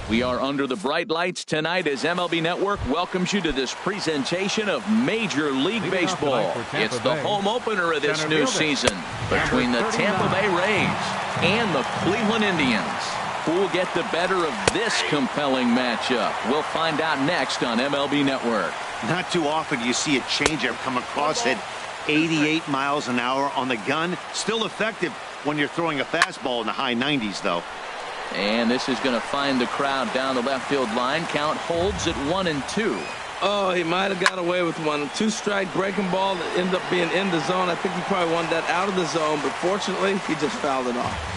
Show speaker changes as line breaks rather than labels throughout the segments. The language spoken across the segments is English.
We are under the bright lights tonight as MLB Network welcomes you to this presentation of Major League Baseball. It's the home opener of this new season between the Tampa Bay Rays and the Cleveland Indians. Who will get the better of this compelling matchup? We'll find out next on MLB Network.
Not too often you see a changeup come across at 88 miles an hour on the gun. Still effective when you're throwing a fastball in the high 90s, though.
And this is going to find the crowd down the left field line. Count holds at 1-2.
Oh, he might have got away with one. Two-strike breaking ball that ended up being in the zone. I think he probably wanted that out of the zone, but fortunately, he just fouled it off.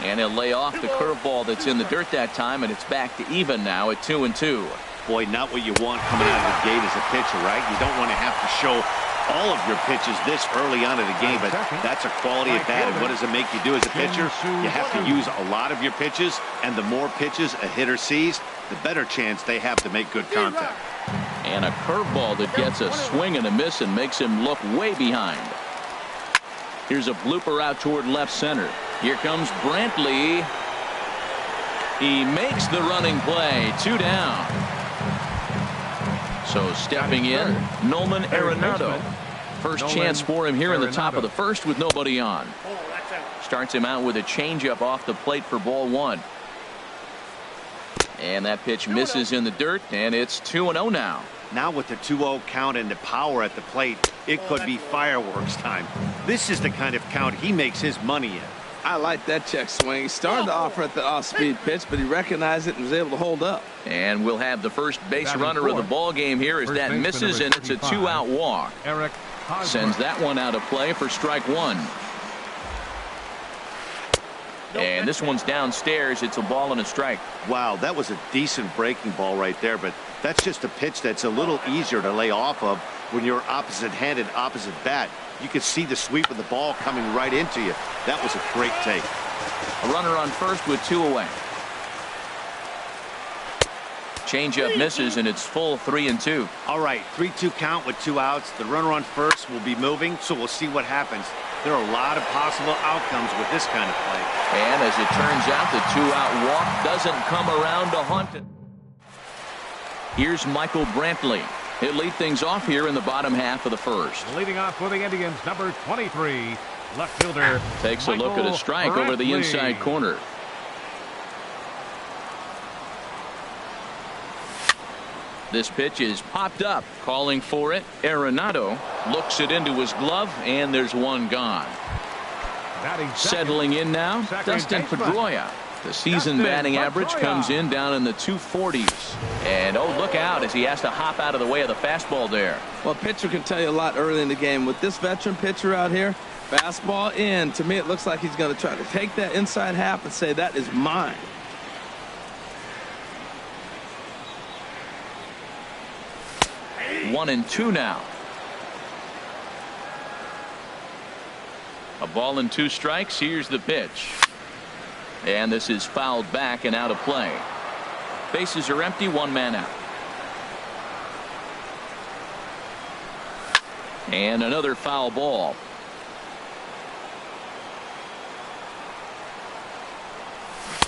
And he'll lay off the curveball that's in the dirt that time, and it's back to even now at 2-2.
Boy, not what you want coming out of the gate as a pitcher, right? You don't want to have to show all of your pitches this early on in the game, but that's a quality at bat. And what does it make you do as a pitcher? You have to use a lot of your pitches, and the more pitches a hitter sees, the better chance they have to make good contact.
And a curveball that gets a swing and a miss and makes him look way behind. Here's a blooper out toward left center. Here comes Brantley. He makes the running play. 2 down. So stepping in, Nolan Arenado. First chance for him here in the top of the first with nobody on. Starts him out with a changeup off the plate for ball 1. And that pitch misses in the dirt, and it's 2-0 now.
Now with the 2-0 count and the power at the plate, it could be fireworks time. This is the kind of count he makes his money in.
I like that check swing. He started to offer at the off-speed pitch, but he recognized it and was able to hold up.
And we'll have the first base runner of the ball game here as that misses, and it's a 2-out walk. Sends that one out of play for strike 1. And this one's downstairs. It's a ball and a strike.
Wow, that was a decent breaking ball right there, but that's just a pitch that's a little easier to lay off of when you're opposite-handed, opposite bat. You can see the sweep of the ball coming right into you. That was a great take.
A runner on first with 2 away. Changeup misses, and it's full 3-2.
All right, 3-2 count with 2 outs. The runner on first will be moving, so we'll see what happens. There are a lot of possible outcomes with this kind of play.
And as it turns out, the 2-out walk doesn't come around to haunt it. Here's Michael Brantley. He'll lead things off here in the bottom half of the first.
Leading off for the Indians, number 23, left fielder.
Takes a look at a strike over the inside corner. This pitch is popped up, calling for it. Arenado looks it into his glove, and there's one gone. Settling in now, Dustin Pedroia. The season batting average comes in down in the 240s. And oh, look out as he has to hop out of the way of the fastball there.
Well, a pitcher can tell you a lot early in the game. With this veteran pitcher out here, fastball in. To me, it looks like he's going to try to take that inside half and say, that is mine.
One and 2 now. A ball and 2 strikes. Here's the pitch. And this is fouled back and out of play. Bases are empty, 1 man out. And another foul ball.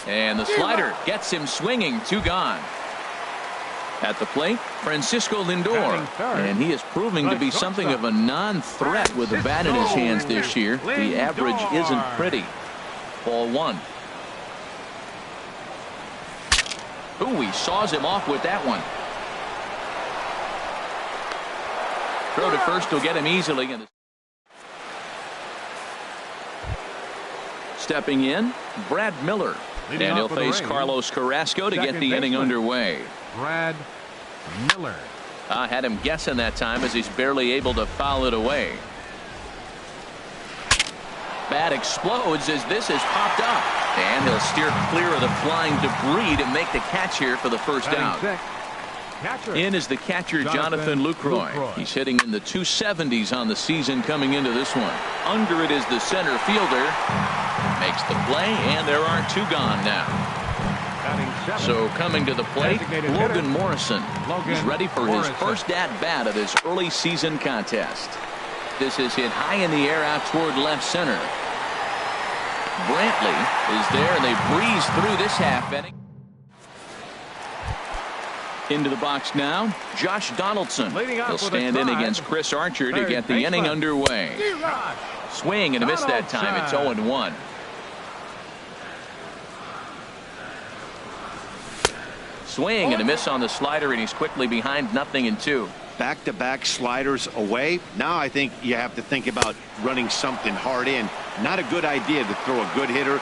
And the slider gets him swinging. 2 gone. At the plate, Francisco Lindor. And he is proving to be something of a non-threat with the bat in his hands this year. The average isn't pretty. Ball 1. Ooh, he saws him off with that one. Throw to first will get him easily. Stepping in, Brad Miller. And he'll face Carlos Carrasco to get the inning underway.
Brad Miller.
I had him guessing that time as he's barely able to foul it away. Bat explodes as this is popped up. And he'll steer clear of the flying debris to make the catch here for the first out. In is the catcher, Jonathan Lucroy. He's hitting in the 270s on the season coming into this one. Under it is the center fielder. Makes the play, and there are 2 gone now. So coming to the plate, Logan Morrison. He's ready for his first at-bat of this early season contest. This is hit high in the air out toward left center. Brantley is there, and they breeze through this half inning. Into the box now, Josh Donaldson. He'll stand in against Chris Archer to get the inning underway. Swing and a miss that time. It's 0-1. Swing and a miss on the slider, and he's quickly behind 0-2.
Back-to-back sliders away. Now I think you have to think about running something hard in. Not a good idea to throw a good hitter.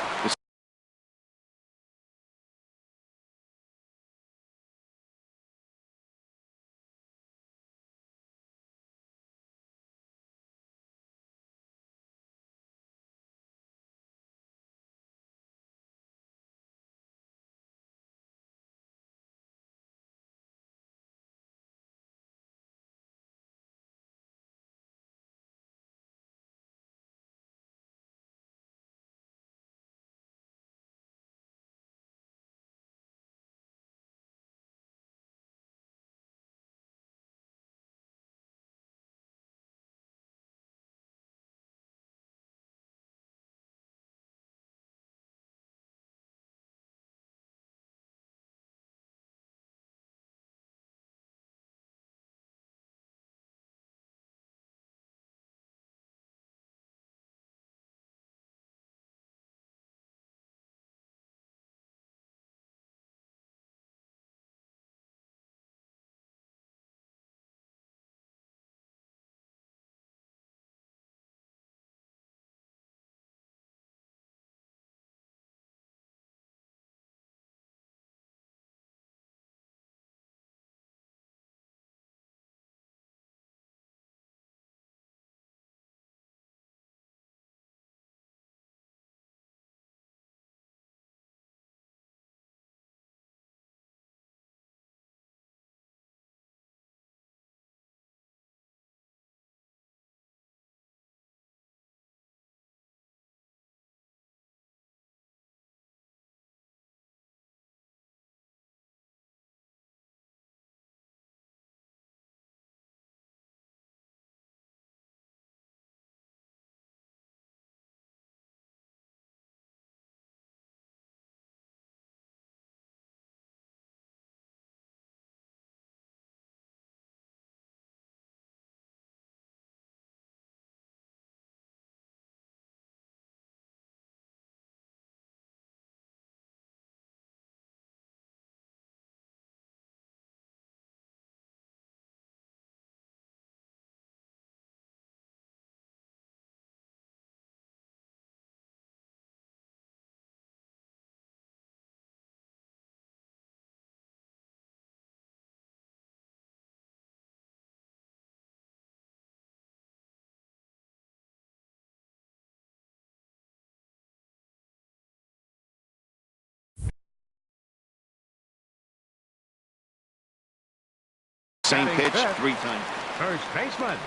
Same pitch 3 times.
First baseman,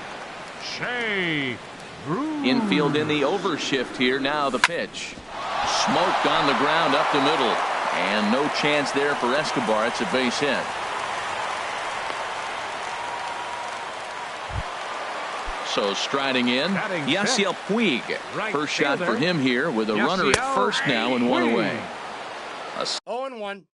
Shea.
Infield in the overshift here. Now the pitch. Smoked on the ground up the middle. And no chance there for Escobar. It's a base hit. So striding in, Yasiel Puig. First shot for him here with a runner at first now and 1 away.
0-1.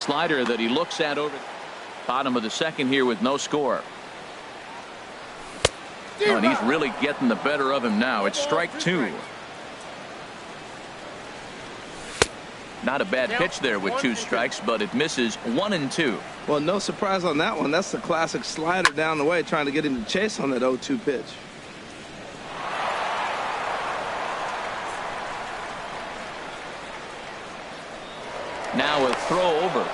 Slider that he looks at over bottom of the second here with no score. Oh, and he's really getting the better of him now. It's strike two. Not a bad pitch there with 2 strikes, but it misses 1 and 2.
Well, no surprise on that one. That's the classic slider down the way, trying to get him to chase on that 0-2 pitch.
Now a throw over.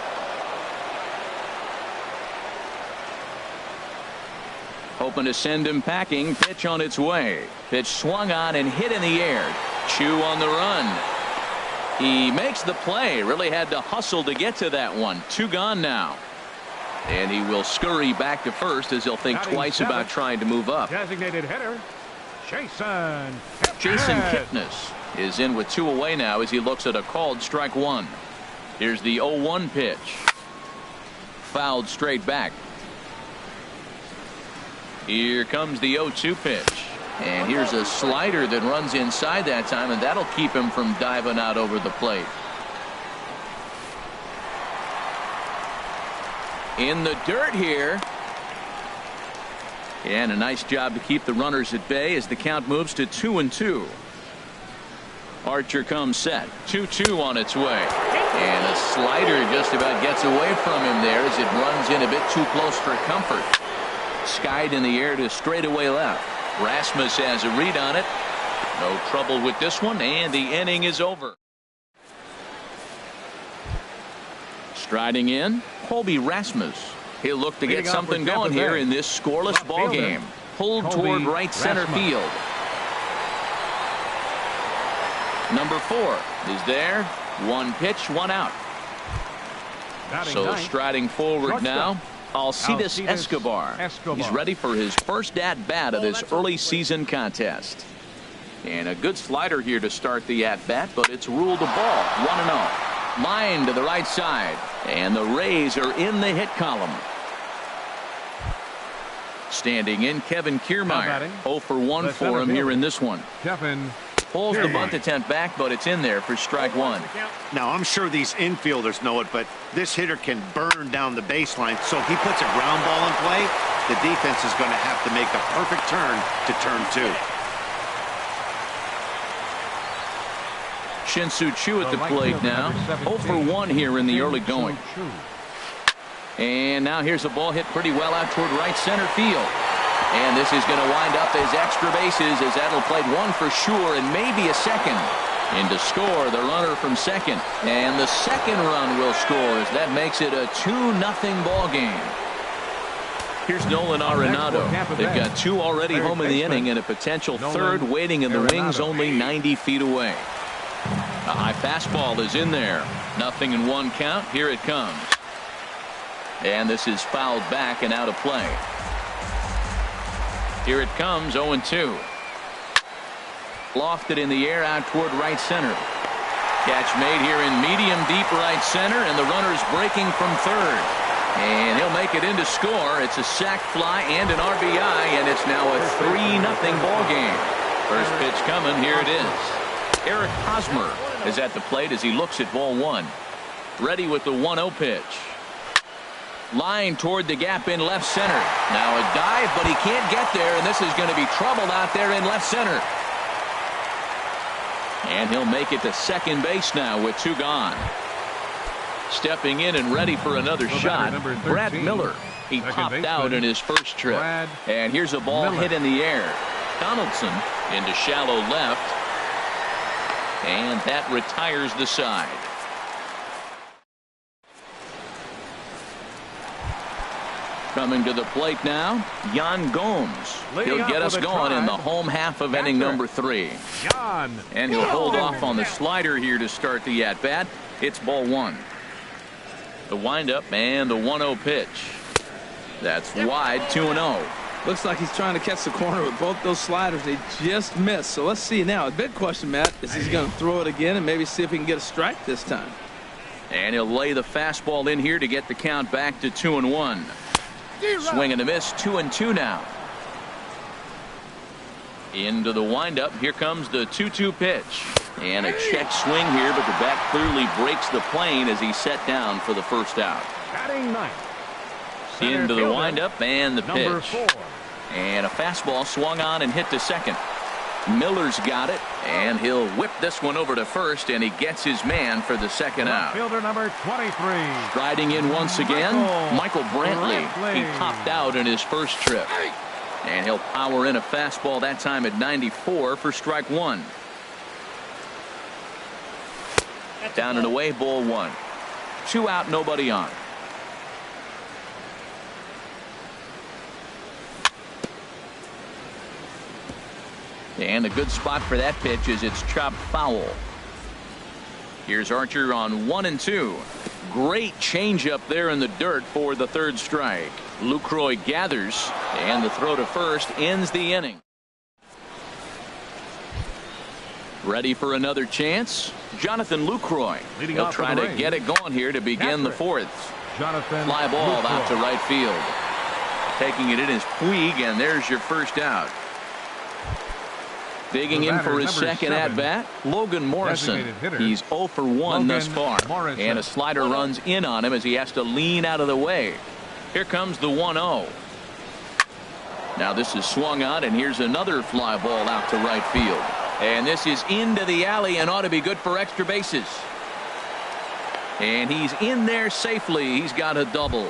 Hoping to send him packing. Pitch on its way. Pitch swung on and hit in the air. Chu on the run. He makes the play. Really had to hustle to get to that one. 2 gone now. And he will scurry back to first as he'll think twice about trying to move up.
Designated hitter, Jason
Kipnis is in with 2 away now as he looks at a called strike 1. Here's the 0-1 pitch. Fouled straight back. Here comes the 0-2 pitch. And here's a slider that runs inside that time, and that'll keep him from diving out over the plate. In the dirt here. And a nice job to keep the runners at bay as the count moves to 2-2. Archer comes set. 2-2 on its way. And a slider just about gets away from him there as it runs in a bit too close for comfort. Skied in the air to straightaway left. Rasmus has a read on it. No trouble with this one, and the inning is over. Striding in, Colby Rasmus. He'll look to get something going here in this scoreless ball game. Pulled toward right center field. Number 4 is there. 1 pitch, 1 out. So striding forward now, Alcides Escobar. He's ready for his first at-bat of this early season contest. And a good slider here to start the at-bat, but it's ruled a ball. 1-0. Line to the right side. And the Rays are in the hit column. Standing in, Kevin Kiermaier. 0 for 1 for him here in this one.
Kevin
pulls the bunt attempt back, but it's in there for strike 1.
Now, I'm sure these infielders know it, but this hitter can burn down the baseline. So if he puts a ground ball in play, the defense is going to have to make a perfect turn to turn 2.
Shin-Soo Choo at the plate now. 0 for 1 here in the early going. And now here's a ball hit pretty well out toward right center field. And this is going to wind up as extra bases as that'll play 1 for sure and maybe a second. In to score the runner from second. And the second run will score as that makes it a 2-0 ball game. Here's Nolan Arenado. They've got 2 already home in the inning and a potential third waiting in the wings only 90 feet away. A high fastball is in there. 0-1 count. Here it comes. And this is fouled back and out of play. Here it comes, 0-2. Lofted in the air out toward right center. Catch made here in medium deep right center, and the runner's breaking from third. And he'll make it in to score. It's a sac fly and an RBI, and it's now a 3-0 ball game. First pitch coming, here it is. Eric Hosmer is at the plate as he looks at ball 1. Ready with the 1-0 pitch. Line toward the gap in left center. Now a dive, but he can't get there, and this is going to be trouble out there in left center. And he'll make it to second base now with 2 gone. Stepping in and ready for another shot, Brad Miller. He popped out in his first trip. And here's a ball hit in the air. Donaldson into shallow left. And that retires the side. Coming to the plate now, Yan Gomes. He'll get us going in the home half of inning number 3. And he'll hold off on the slider here to start the at-bat. It's ball 1. The windup and the 1-0 pitch. That's wide, 2-0.
Looks like he's trying to catch the corner with both those sliders. They just missed. So let's see now. The big question, Matt, is he's going to throw it again and maybe see if he can get a strike this time.
And he'll lay the fastball in here to get the count back to 2-1. Swing and a miss, 2-2 now. Into the windup. Here comes the 2-2 pitch. And a check swing here, but the bat clearly breaks the plane as he's set down for the first out.
Batting ninth.
Into the windup and the
Number
pitch.
4.
And a fastball swung on and hit to second. Miller's got it, and he'll whip this one over to first, and he gets his man for the second out.
Fielder number 23.
Striding in once again, Michael Brantley. He popped out in his first trip. And he'll power in a fastball that time at 94 for strike one. Down and away, ball one. 2 out, nobody on. And a good spot for that pitch is it's chopped foul. Here's Archer on 1-2. Great changeup there in the dirt for the third strike. Lucroy gathers, and the throw to first ends the inning. Ready for another chance? Jonathan Lucroy. He'll try to get it going here to begin the fourth. Fly ball out to right field. Taking it in is Puig, and there's your first out. Digging in for his second at-bat, Logan Morrison. He's 0 for 1 thus far. And a slider runs in on him as he has to lean out of the way. Here comes the 1-0. Now this is swung on, and here's another fly ball out to right field. And this is into the alley and ought to be good for extra bases. And he's in there safely. He's got a double.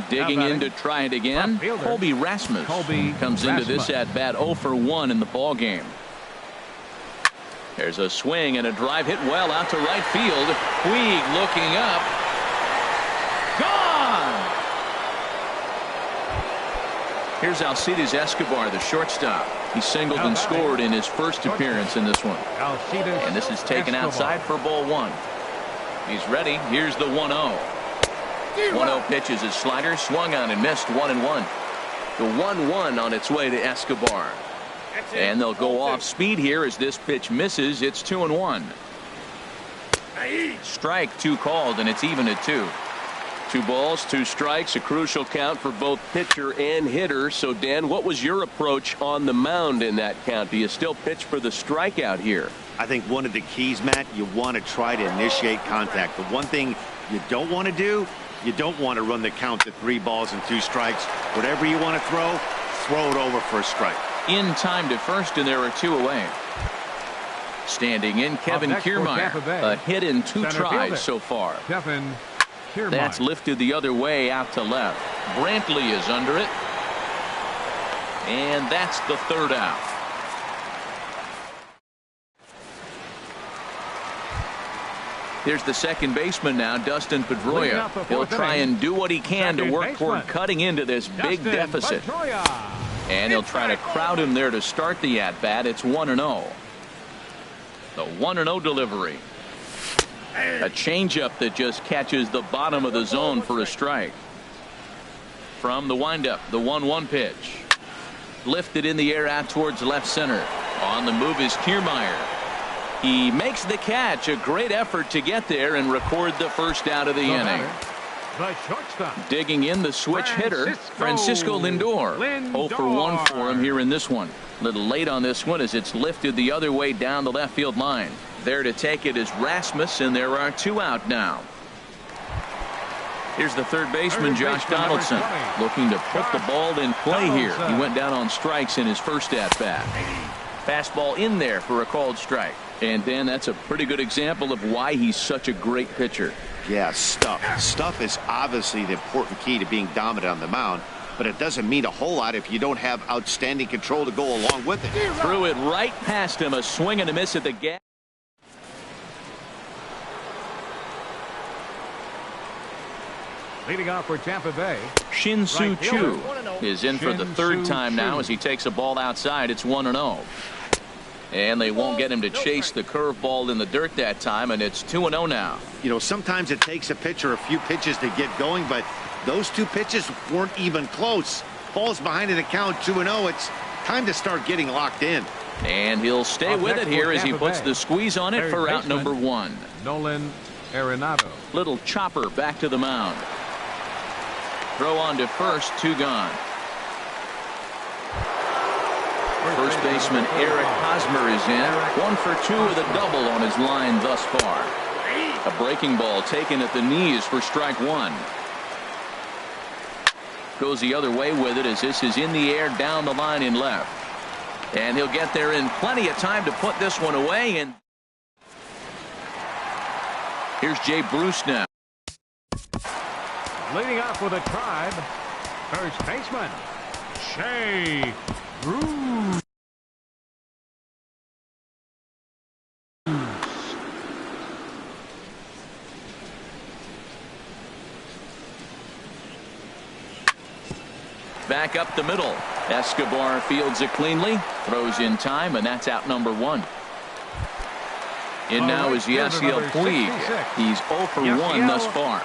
Digging in to try it again, Colby Rasmus comes into this at-bat 0 for 1 in the ball game. There's a swing and a drive hit well out to right field. Puig looking up. Gone! Here's Alcides Escobar, the shortstop. He singled and scored in his first appearance in this one. And this is taken outside for ball one. He's ready. Here's the 1-0. 1-0 pitch is his slider, swung on and missed, 1-1. The 1-1 on its way to Escobar. And they'll go off speed here as this pitch misses. It's 2-1. Strike 2 called, and it's even at 2. 2 balls, 2 strikes, a crucial count for both pitcher and hitter. So, Dan, what was your approach on the mound in that count? Do you still pitch for the strikeout here?
I think one of the keys, Matt, you want to try to initiate contact. The one thing you don't want to do, you don't want to run the count to 3 balls and 2 strikes. Whatever you want to throw it over for a strike. In time to first, and there are 2 away. Standing in, Kevin Kiermaier. A hit in 2 tries so far. That's lifted the other way out to left. Brantley is under it. And that's the third out. Here's the second baseman now, Dustin Pedroia. He'll try and do what he can to work toward cutting into this big deficit. And he'll try to crowd him there to start the at-bat. It's 1-0. The 1-0 delivery. A changeup that just catches the bottom of the zone for a strike. From the windup, the 1-1 pitch. Lifted in the air out towards left center. On the move is Kiermaier. He makes the catch. A great effort to get there and record the first out of the inning. Digging in, the switch hitter, Francisco Lindor. 0 for 1 for him here in this one. A little late on this one as it's lifted the other way down the left field line. There to take it is Rasmus, and there are 2 out now. Here's the third baseman, Josh Donaldson, looking to put the ball in play here. He went down on strikes in his first at-bat. Fastball in there for a called strike. And, Dan, that's a pretty good example of why he's such a great pitcher. Yeah, stuff. Stuff is obviously the important key to being dominant on the mound, but it doesn't mean a whole lot if you don't have outstanding control to go along with it.
Threw it right past him. A swing and a miss at the gap.
Leading off for Tampa Bay,
Shin-Soo Choo is in for the third time now as he takes a ball outside. It's 1-0. And they won't get him to chase the curveball in the dirt that time, and it's 2-0 now.
You know, sometimes it takes a pitcher a few pitches to get going, but those 2 pitches weren't even close. Falls behind in the count, 2-0. It's time to start getting locked in.
And he'll stay with it here as he puts the squeeze on it for out number 1.
Nolan Arenado.
Little chopper back to the mound. Throw on to first, 2 gone. First baseman Eric Hosmer is in. 1 for 2 with a double on his line thus far. A breaking ball taken at the knees for strike one. Goes the other way with it as this is in the air down the line in left. And he'll get there in plenty of time to put this one away. And here's Jay Bruce now.
Leading off with a tribe, first baseman, Jay Bruce.
Back up the middle. Escobar fields it cleanly, throws in time, and that's out number 1. In now is Yasiel Puig. He's 0 for 1 thus far.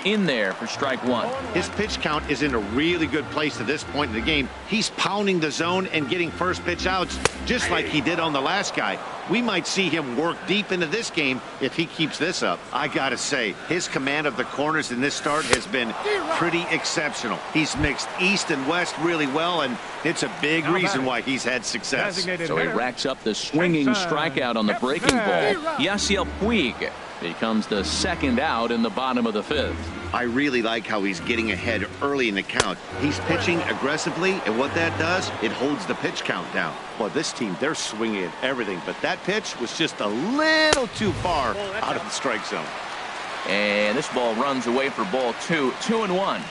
In there for strike one.
His pitch count is in a really good place at this point in the game. He's pounding the zone and getting first pitch outs just like he did on the last guy. We might see him work deep into this game if he keeps this up. I gotta say, his command of the corners in this start has been pretty exceptional. He's mixed east and west really well, and it's a big reason why he's had success.
So he racks up the swinging strikeout on the breaking ball. Yasiel Puig becomes the second out in the bottom of the 5th.
I really like how he's getting ahead early in the count. He's pitching aggressively, and what that does, it holds the pitch count down. Well, this team, they're swinging at everything, but that pitch was just a little too far out of the strike zone.
And this ball runs away for ball 2. 2-1.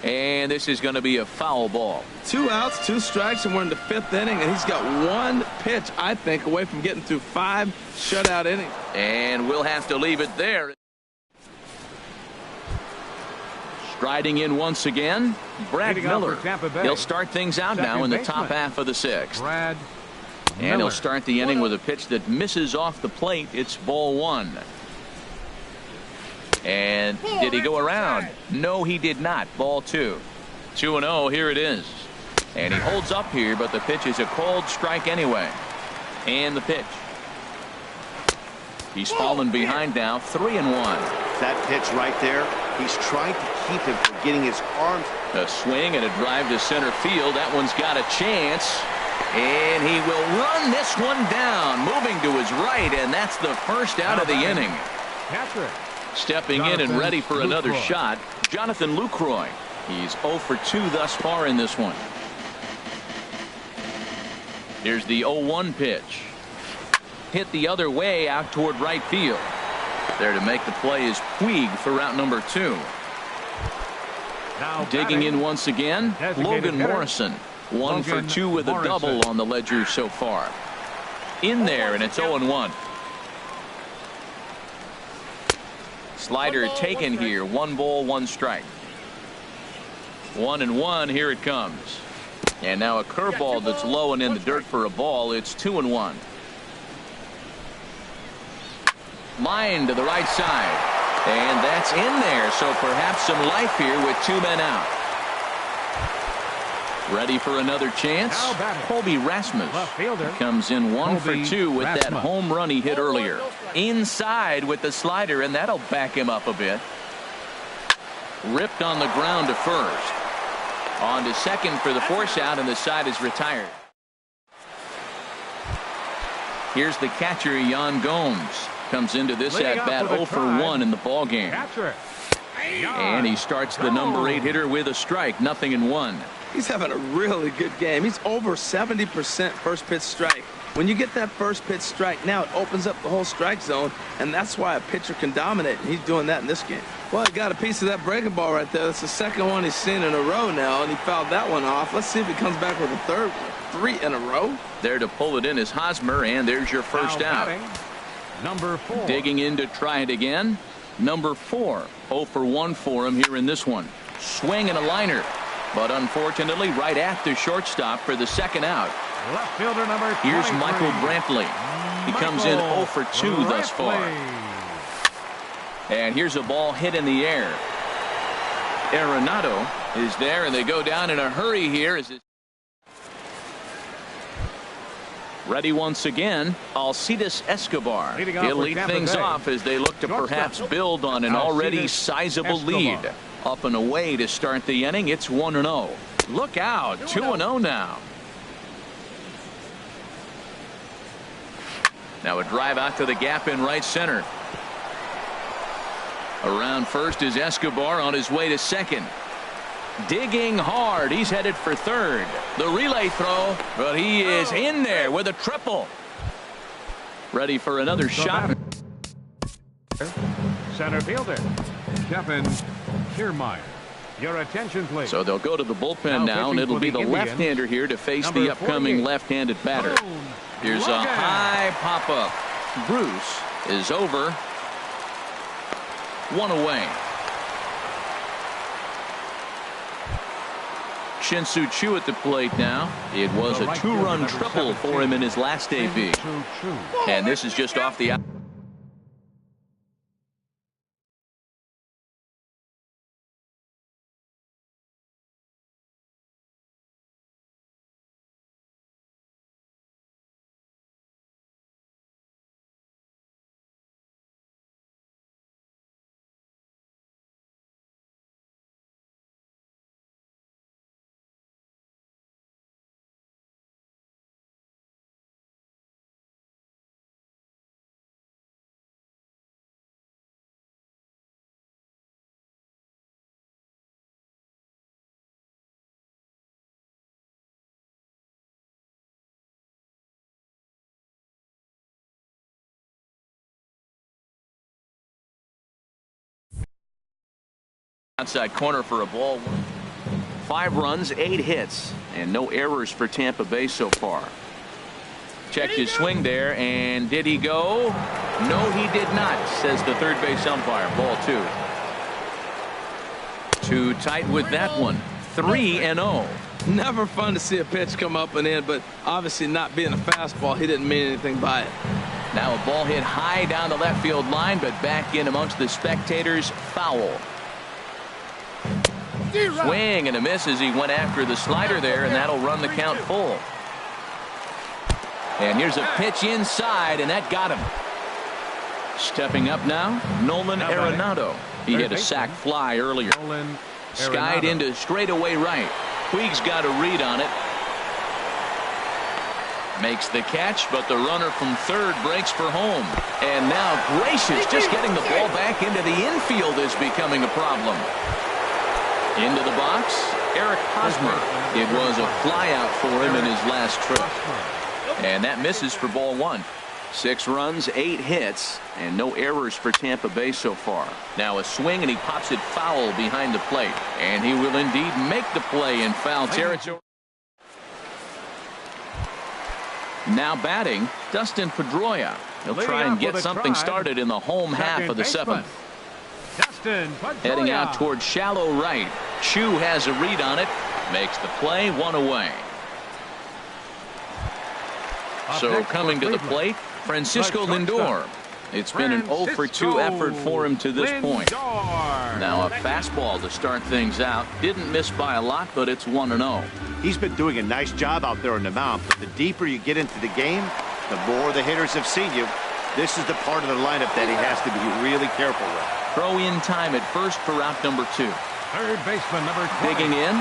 And this is going to be a foul ball.
2 outs, 2 strikes, and we're in the 5th inning, and he's got 1 pitch, I think, away from getting through 5 shutout innings.
And we'll have to leave it there. Striding in once again, Brad Miller. He'll start things out now in the top half of the 6th. And he'll start the inning with a pitch that misses off the plate. It's ball 1. And did he go around? No, he did not. Ball 2. 2-0. Here it is. And he holds up here, but the pitch is a called strike anyway. And the pitch. He's fallen behind now. 3-1.
That pitch right there, he's trying to keep him from getting his arms.
A swing and a drive to center field. That one's got a chance. And he will run this one down. Moving to his right, and that's the first out of the inning. Stepping in and ready for another shot, Jonathan Lucroy. He's 0 for 2 thus far in this one. Here's the 0-1 pitch. Hit the other way out toward right field. There to make the play is Puig for route number 2.
Now
digging in once again, Logan Morrison. 1 for 2 with a double on the ledger so far. In there, and it's 0-1. Slider taken here. 1 ball, 1 strike. 1-1. Here it comes. And now a curveball that's low and in the dirt for a ball. It's 2-1. Line to the right side. And that's in there. So perhaps some life here with 2 men out. Ready for another chance. Colby Rasmus comes in 1 for 2 with that home run he hit earlier. Inside with the slider, and that'll back him up a bit. Ripped on the ground to first. On to second for the force out, and the side is retired. Here's the catcher, Yan Gomes. Comes into this at bat 0 for 1 in the ball game. And he starts the number 8 hitter with a strike. 0-1.
He's having a really good game. He's over 70% first pitch strike. When you get that first pitch strike, now it opens up the whole strike zone, and that's why a pitcher can dominate, and he's doing that in this game. Well, he got a piece of that breaking ball right there. That's the second one he's seen in a row now, and he fouled that one off. Let's see if he comes back with a third one. 3 in a row.
There to pull it in is Hosmer, and there's your first out.
Number 4.
Digging in to try it again. Number 4. 0 for 1 for him here in this one. Swing and a liner. But unfortunately, right at the shortstop for the second out.
Left fielder number 23.
Here's Michael Brantley. He comes in 0 for 2 thus far. And here's a ball hit in the air. Arenado is there, and they go down in a hurry here. Ready once again, Alcides Escobar. He'll lead things off as they look to perhaps build on an already sizable lead. Up and away to start the inning. It's 1-0. Look out. 2-0 now. Now a drive out to the gap in right center. Around first is Escobar on his way to second. Digging hard. He's headed for third. The relay throw, but he is in there with a triple. Ready for another shot.
Center fielder Kevin Kiermaier. Your attention, please.
So they'll go to the bullpen now, and it'll be the left-hander here to face the upcoming left-handed batter. Here's a high pop-up. Bruce is over. 1 away. Shin-Soo Choo at the plate now. It was a 2-run triple for him in his last debut. And this is just off the outside corner for a ball. 5 runs, 8 hits, and no errors for Tampa Bay so far. Checked his swing there, and did he go? No, he did not, says the third base umpire. Ball 2. Too tight with that one. 3-0.
Never fun to see a pitch come up and in, but obviously not being a fastball, he didn't mean anything by it.
Now a ball hit high down the left field line, but back in amongst the spectators. Foul. Swing and a miss as he went after the slider there, and that'll run the count full. And here's a pitch inside, and that got him. Stepping up now, Nolan Arenado. He hit a sac fly earlier. Skied into straightaway right. Puig's got a read on it. Makes the catch, but the runner from third breaks for home. And now Gracious, just getting the ball back into the infield is becoming a problem. Into the box, Eric Hosmer. It was a flyout for him in his last trip. And that misses for ball 1. 6 runs, 8 hits, and no errors for Tampa Bay so far. Now a swing, and he pops it foul behind the plate. And he will indeed make the play in foul territory. Now batting, Dustin Pedroia. He'll try and get something started in the home half of the 7th. Heading out towards shallow right. Choo has a read on it. Makes the play. 1 away. So coming to the plate, Francisco Lindor. It's been an 0 for 2 effort for him to this point. Now a fastball to start things out. Didn't miss by a lot, but it's 1-0.
He's been doing a nice job out there on the mound, but the deeper you get into the game, the more the hitters have seen you. This is the part of the lineup that he has to be really careful with.
Throw in time at first for route number 2.
Third baseman number 20.
Digging in,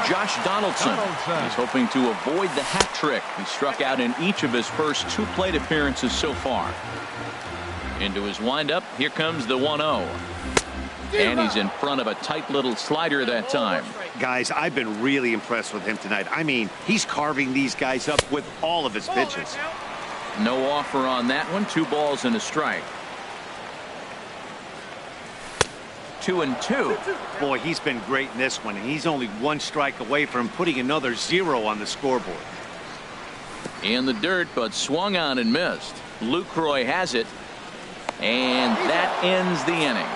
Josh Donaldson. He's hoping to avoid the hat trick. He struck out in each of his first 2 plate appearances so far. Into his windup, here comes the 1-0. And he's in front of a tight little slider that time.
Guys, I've been really impressed with him tonight. I mean, he's carving these guys up with all of his pitches.
No offer on that one. 2 balls and a strike. 2-2.
Boy, he's been great in this one, and he's only 1 strike away from putting another 0 on the scoreboard.
In the dirt, but swung on and missed. Lucroy has it, and that ends the inning.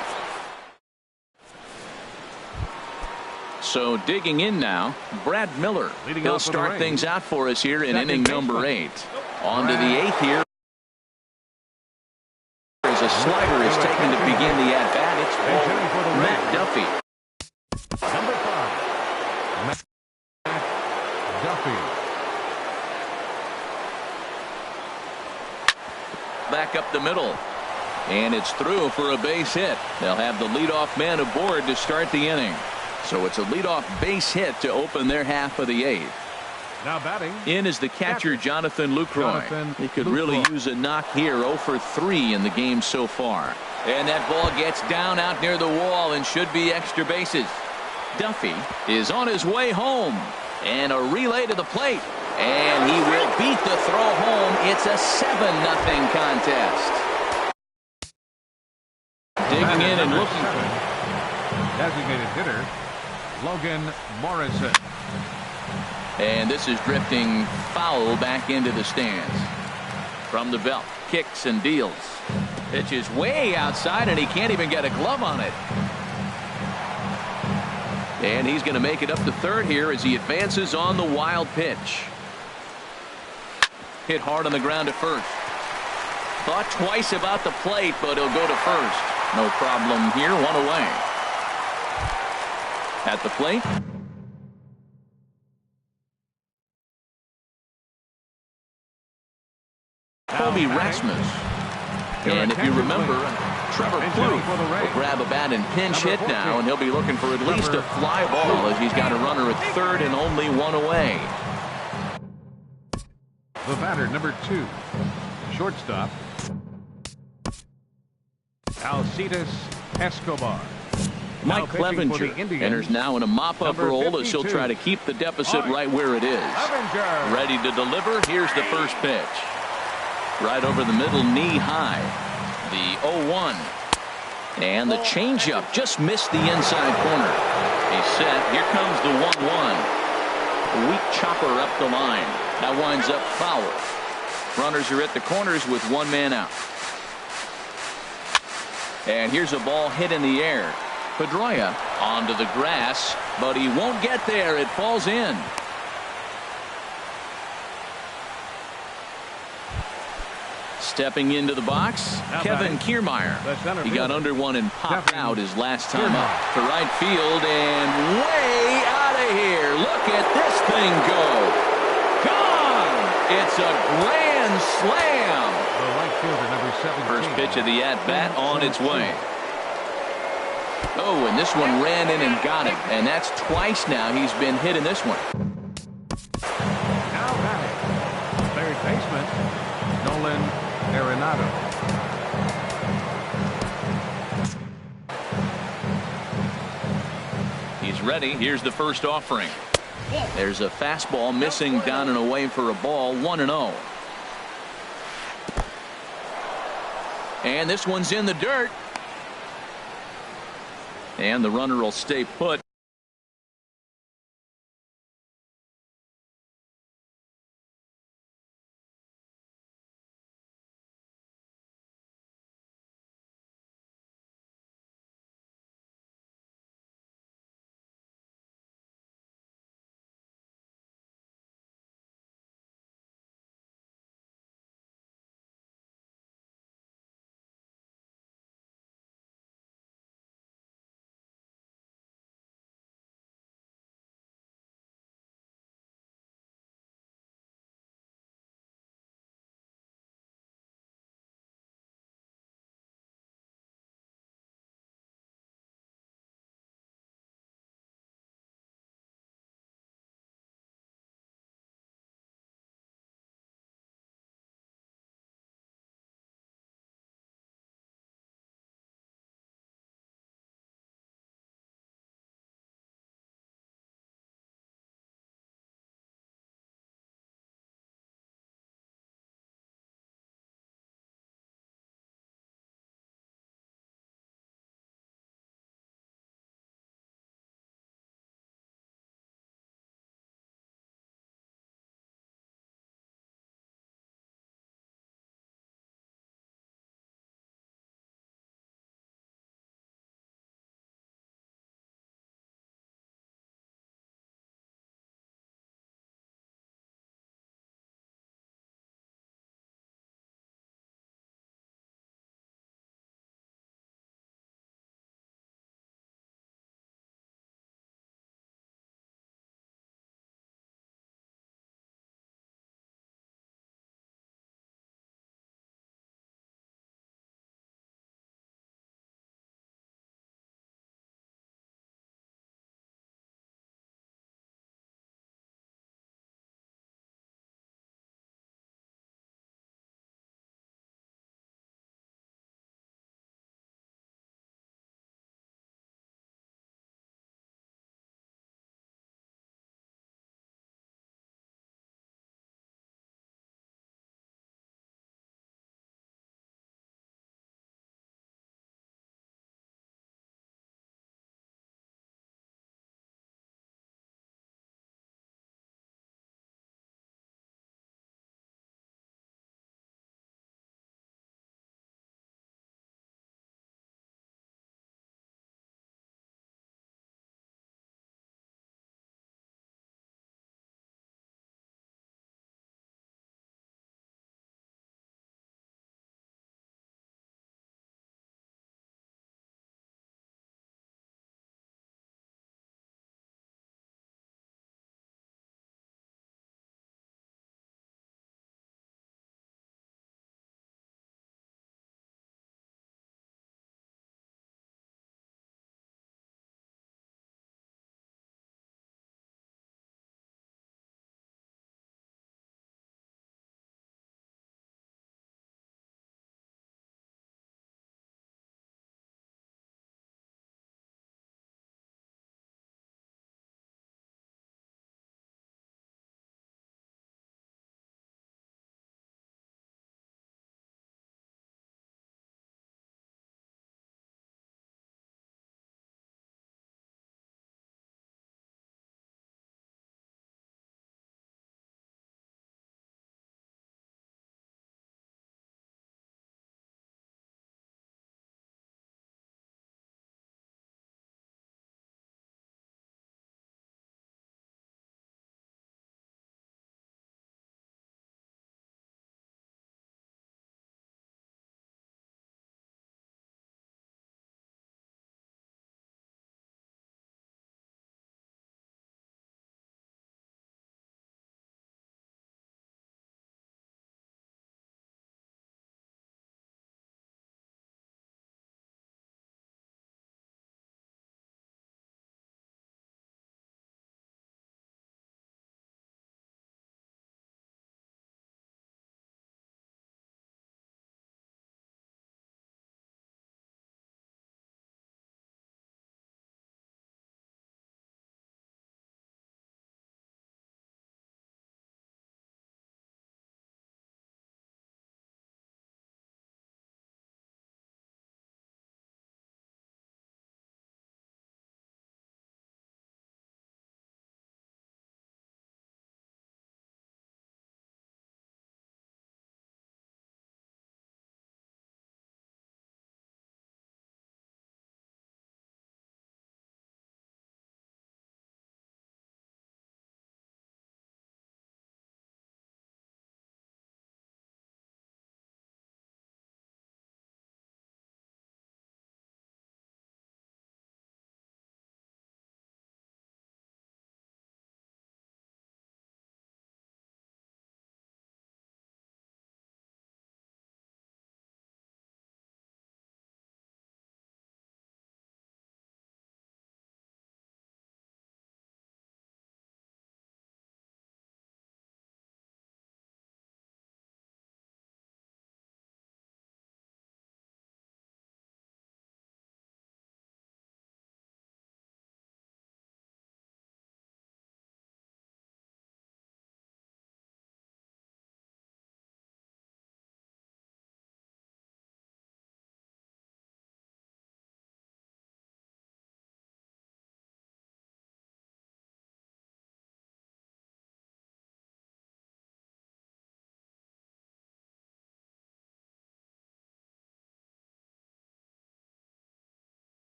So digging in now, Brad Miller. He'll start things out for us here in inning number 8. On to the 8th here. As a slider is taken to begin the at-bat, it's Matt Duffy.
Number 5, Matt Duffy.
Back up the middle. And it's through for a base hit. They'll have the leadoff man aboard to start the inning. So it's a leadoff base hit to open their half of the 8th.
Now batting.
In is the catcher, Jonathan Lucroy. He could really use a knock here. 0 for 3 in the game so far. And that ball gets down out near the wall and should be extra bases. Duffy is on his way home. And a relay to the plate. And he will beat the throw home. It's a 7-0 contest. Digging in and looking.
Designated hitter, Logan Morrison.
And this is drifting foul back into the stands. From the belt, kicks and deals. Pitch is way outside and he can't even get a glove on it. And he's going to make it up to third here as he advances on the wild pitch. Hit hard on the ground to first. Thought twice about the plate, but he'll go to first. No problem here, 1 away. At the plate, Kobe Rasmus. And if you remember, Trevor Plouffe will grab a bat and pinch hit now, and he'll be looking for at least a fly ball as he's got a runner at third and only 1 away.
The batter, number 2, shortstop, Alcides Escobar.
Mike Clevenger enters now in a mop-up role as he'll try to keep the deficit right where it is. Ready to deliver. Here's the first pitch. Right over the middle, knee high. The 0-1. And the changeup just missed the inside corner. He's set. Here comes the 1-1. A weak chopper up the line. That winds up foul. Runners are at the corners with 1 man out. And here's a ball hit in the air. Pedroia onto the grass, but he won't get there. It falls in. Stepping into the box, Kevin Kiermaier. He got under one and popped out his last time up to right field and way out of here. Look at this thing go. Gone. It's a grand slam.
The right fielder, number 17.
First pitch of the at-bat on its way. Oh, and this one ran in and got him. And that's twice now he's been hit in this one.
Now batting, third baseman, Nolan Arenado.
He's ready. Here's the first offering. There's a fastball missing down and away for a ball. 1-0. And this one's in the dirt. And the runner will stay put.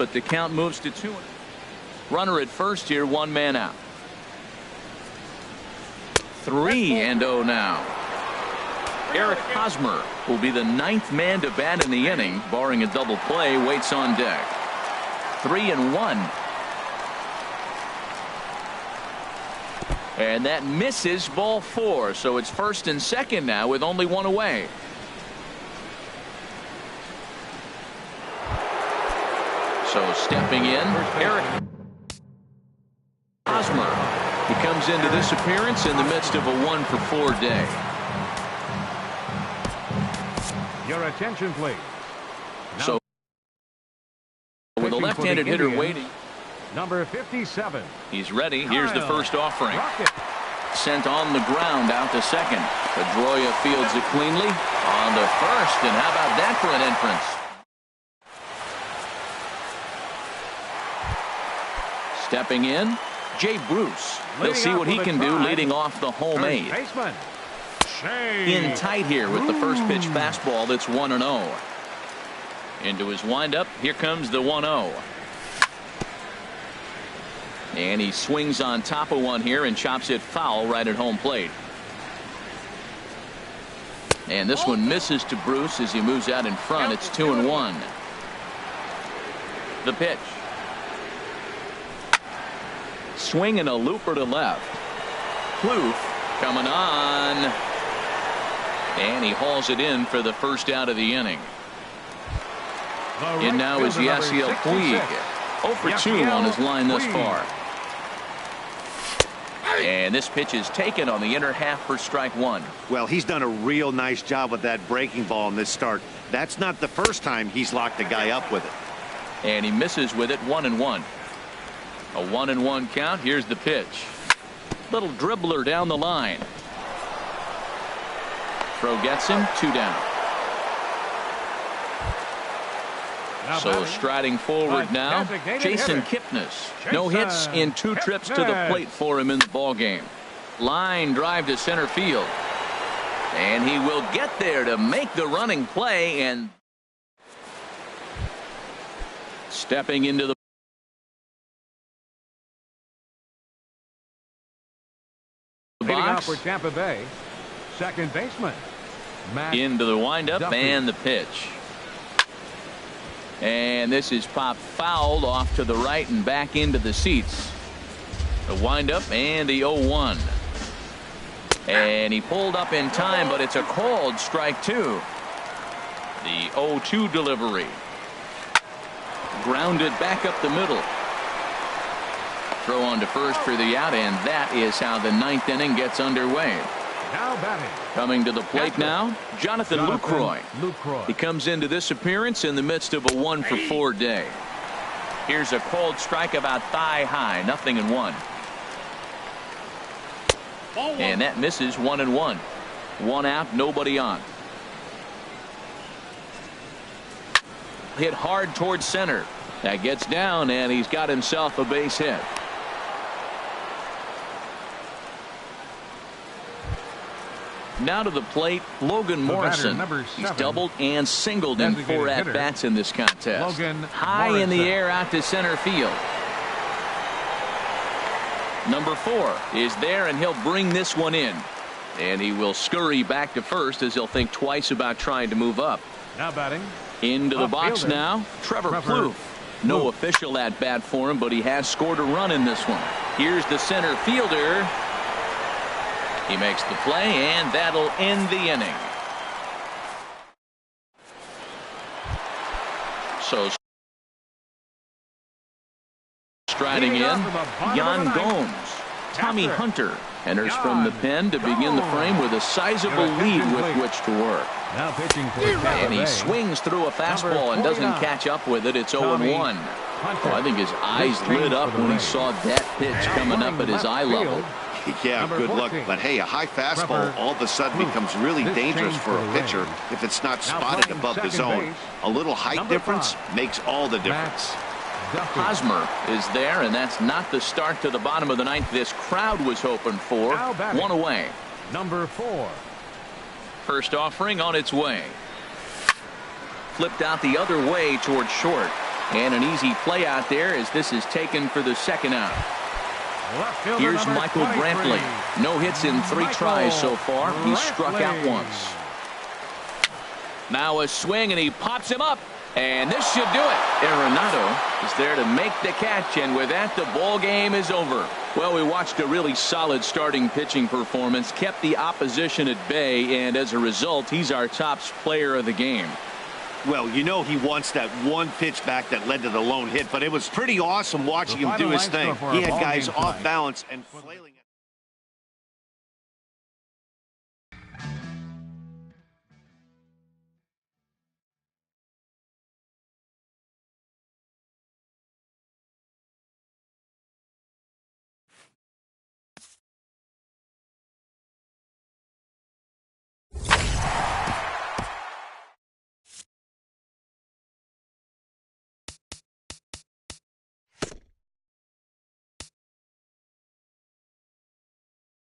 but the count moves to 2. Runner at first here, 1 man out. 3-0 now. Eric Hosmer will be the 9th man to bat in the inning, barring a double play, waits on deck. 3-1. And that misses, ball 4. So it's first and second now with only 1 away. So stepping in, Eric Hosmer. He comes into this appearance in the midst of a 1-for-4 day.
Your attention, please.
So with a left-handed hitter waiting.
Number 57.
He's ready. Here's the first offering. Sent on the ground out to second. Pedroia fields it cleanly on to first. And how about that for an entrance? Stepping in, Jay Bruce. We'll see what he can do leading off the home 8. In tight here with the first pitch fastball that's 1-0. Into his windup. Here comes the 1-0. And he swings on top of one here and chops it foul right at home plate. And this one misses to Bruce as he moves out in front. It's 2-1. The pitch. Swing and a looper to left. Plouffe coming on. And he hauls it in for the first out of the inning. And now is Yasiel Puig. 0 for 2 on his line thus far. And this pitch is taken on the inner half for strike 1.
Well, he's done a real nice job with that breaking ball in this start. That's not the first time he's locked a guy up with it.
And he misses with it, 1-1. A 1-1 count. Here's the pitch. Little dribbler down the line. Throw gets him, 2 down. So striding forward now, Jason Kipnis. No hits in 2 trips to the plate for him in the ballgame. Line drive to center field. And he will get there to make the running play. And stepping into the box
for Tampa Bay, second baseman.
Into the windup and the pitch. And this is popped fouled off to the right and back into the seats. The windup and the 0-1. And he pulled up in time, but it's a called strike 2. The 0-2 delivery. Grounded back up the middle. Throw on to first for the out, and that is how the 9th inning gets underway.
Now batting.
Coming to the plate now, Jonathan Lucroy. He comes into this appearance in the midst of a 1-for-4 day. Here's a called strike about thigh high, 0-1. And that misses, 1-1. 1 out, nobody on. Hit hard towards center. That gets down, and he's got himself a base hit. Now to the plate, Logan Morrison. He's doubled and singled in 4 at-bats in this contest. High in the air out to center field. Number 4 is there, and he'll bring this one in. And he will scurry back to first as he'll think twice about trying to move up.
Now batting.
Into the box now, Trevor Plouffe. No official at-bat for him, but he has scored a run in this one. Here's the center fielder. He makes the play, and that'll end the inning. So striding in, Yan Gomes. Tommy Hunter enters from the pen to begin the frame with a sizable lead with which to work.
Now pitching for
and he swings through a fastball and doesn't catch up with it. It's 0-1. Oh, I think his eyes lit up when he saw that pitch coming up at his eye level.
Yeah, good luck. But hey, a high fastball all of a sudden becomes really dangerous for a pitcher if it's not spotted above the zone. A little height difference makes all the difference.
Hosmer is there, and that's not the start to the bottom of the 9th this crowd was hoping for. 1 away.
Number 4.
First offering on its way. Flipped out the other way towards short. And an easy play out there as this is taken for the second out. Here's Michael Brantley. No hits in 3 tries so far. He struck out once. Now a swing, and he pops him up. And this should do it. Arenado is there to make the catch, and with that, the ball game is over. Well, we watched a really solid starting pitching performance, kept the opposition at bay, and as a result, he's our top player of the game.
Well, you know he wants that one pitch back that led to the lone hit, but it was pretty awesome watching him do his thing. He had guys off balance and flailing.